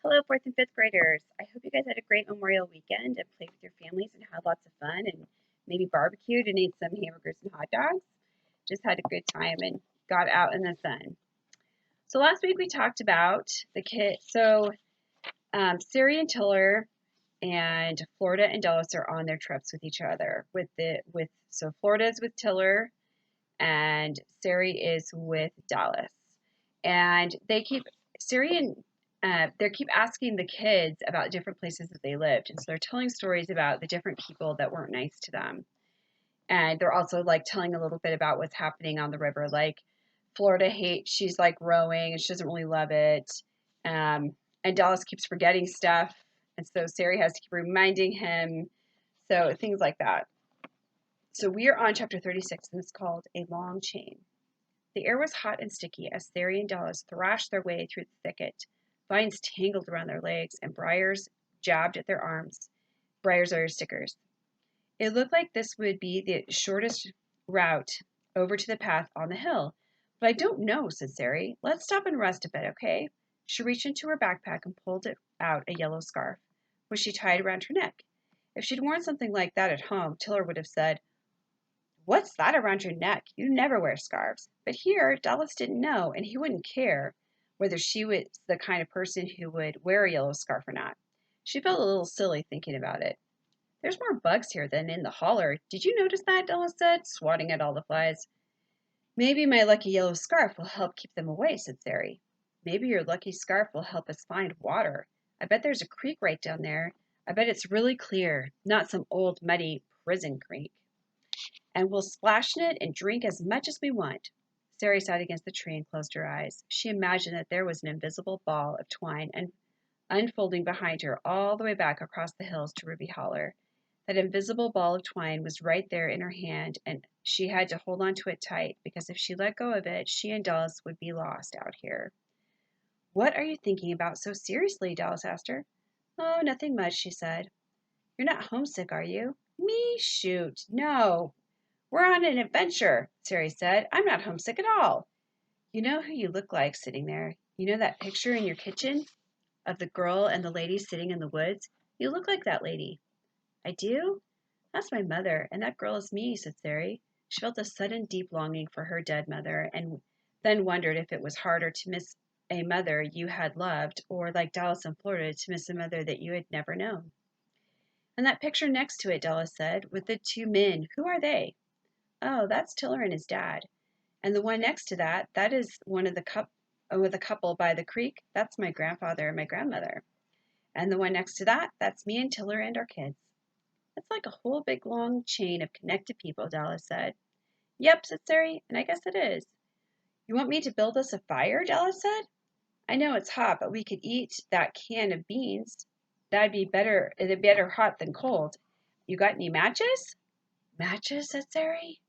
Hello, fourth and fifth graders. I hope you guys had a great Memorial weekend and played with your families and had lots of fun and maybe barbecued and ate some hamburgers and hot dogs. Just had a good time and got out in the sun. So last week we talked about the kid. Siri and Tiller and Florida and Dallas are on their trips with each other. So Florida is with Tiller and Siri is with Dallas, and Siri and they keep asking the kids about different places that they lived, and so they're telling stories about the different people that weren't nice to them, and they're also like telling a little bit about what's happening on the river. Like Florida hates, she's like rowing and she doesn't really love it, and Dallas keeps forgetting stuff, and so Siri has to keep reminding him. So things like that. So we are on chapter 36, and it's called A Long Chain. The air was hot and sticky as Sari and Dallas thrashed their way through the thicket. Vines tangled around their legs, and briars jabbed at their arms. Briars are stickers. It looked like this would be the shortest route over to the path on the hill. But I don't know, said Sari. Let's stop and rest a bit, okay? She reached into her backpack and pulled out a yellow scarf, which she tied around her neck. If she'd worn something like that at home, Tiller would have said, "What's that around your neck? You never wear scarves." But here, Dallas didn't know, and he wouldn't care whether she was the kind of person who would wear a yellow scarf or not. She felt a little silly thinking about it. "There's more bugs here than in the holler. Did you notice that?" Dallas said, swatting at all the flies. "Maybe my lucky yellow scarf will help keep them away," said Sari. "Maybe your lucky scarf will help us find water. I bet there's a creek right down there. I bet it's really clear, not some old muddy prison creek. And we'll splash in it and drink as much as we want." Sari sat against the tree and closed her eyes. She imagined that there was an invisible ball of twine and unfolding behind her all the way back across the hills to Ruby Holler. That invisible ball of twine was right there in her hand, and she had to hold on to it tight, because if she let go of it, she and Dallas would be lost out here. "What are you thinking about so seriously?" Dallas asked her. "Oh, nothing much," she said. "You're not homesick, are you?" "Me? Shoot, no. We're on an adventure," Sari said. "I'm not homesick at all." "You know who you look like sitting there? You know that picture in your kitchen of the girl and the lady sitting in the woods? You look like that lady." "I do? That's my mother, and that girl is me," said Sari. She felt a sudden deep longing for her dead mother, and then wondered if it was harder to miss a mother you had loved, or like Dallas in Florida, to miss a mother that you had never known. "And that picture next to it," Dallas said, "with the two men, who are they?" "Oh, that's Tiller and his dad. And the one next to that, that is one of the with a couple by the creek. That's my grandfather and my grandmother. And the one next to that, that's me and Tiller and our kids." "It's like a whole big long chain of connected people," Dallas said. "Yep," said Sari, "and I guess it is." "You want me to build us a fire?" Dallas said. "I know it's hot, but we could eat that can of beans. That'd be better. It'd be better hot than cold. You got any matches?" "Matches?" said Sari.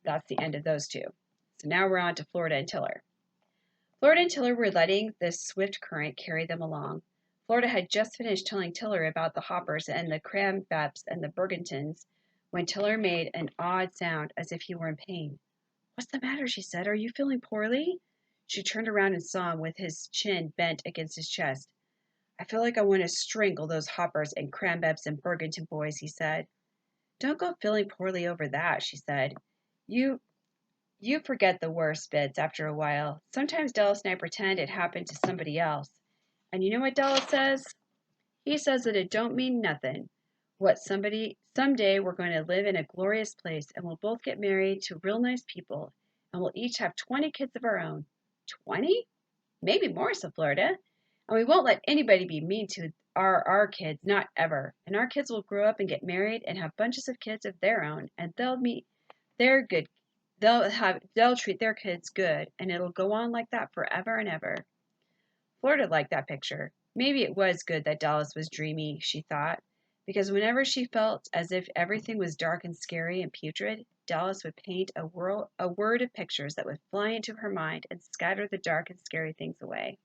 That's the end of those two. So now we're on to Florida and Tiller. Florida and Tiller were letting the swift current carry them along. Florida had just finished telling Tiller about the hoppers and the cranbabs and the bergantins when Tiller made an odd sound as if he were in pain. "What's the matter?" she said. "Are you feeling poorly?" She turned around and saw him with his chin bent against his chest. "I feel like I want to strangle those hoppers and cranbabs and bergantin boys," he said. "Don't go feeling poorly over that," she said. You you forget the worst bits after a while. Sometimes Dallas and I pretend it happened to somebody else. And you know what Dallas says? He says that it don't mean nothing. Someday we're going to live in a glorious place, and we'll both get married to real nice people, and we'll each have 20 kids of our own." "20? Maybe more," said Florida. "And we won't let anybody be mean to our kids, not ever. And our kids will grow up and get married and have bunches of kids of their own, and they're good. They'll treat their kids good, and it'll go on like that forever and ever." Florida liked that picture. Maybe it was good that Dallas was dreamy, she thought, because whenever she felt as if everything was dark and scary and putrid, Dallas would paint a word of pictures that would fly into her mind and scatter the dark and scary things away.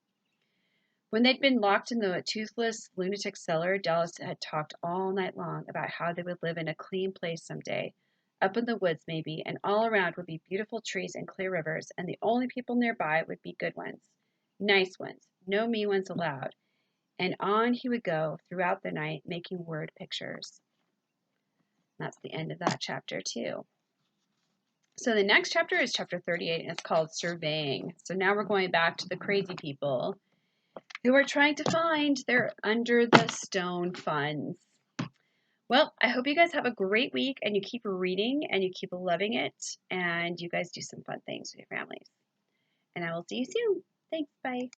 When they'd been locked in the toothless lunatic cellar, Dallas had talked all night long about how they would live in a clean place someday, up in the woods maybe, and all around would be beautiful trees and clear rivers, and the only people nearby would be good ones, nice ones, No mean ones allowed. And on he would go throughout the night making word pictures. That's the end of that chapter too. So the next chapter is chapter 38, and it's called Surveying. So now we're going back to the crazy people who are trying to find their under the stone funds. Well, I hope you guys have a great week and you keep reading and you keep loving it and you guys do some fun things with your families. And I will see you soon. Thanks. Bye.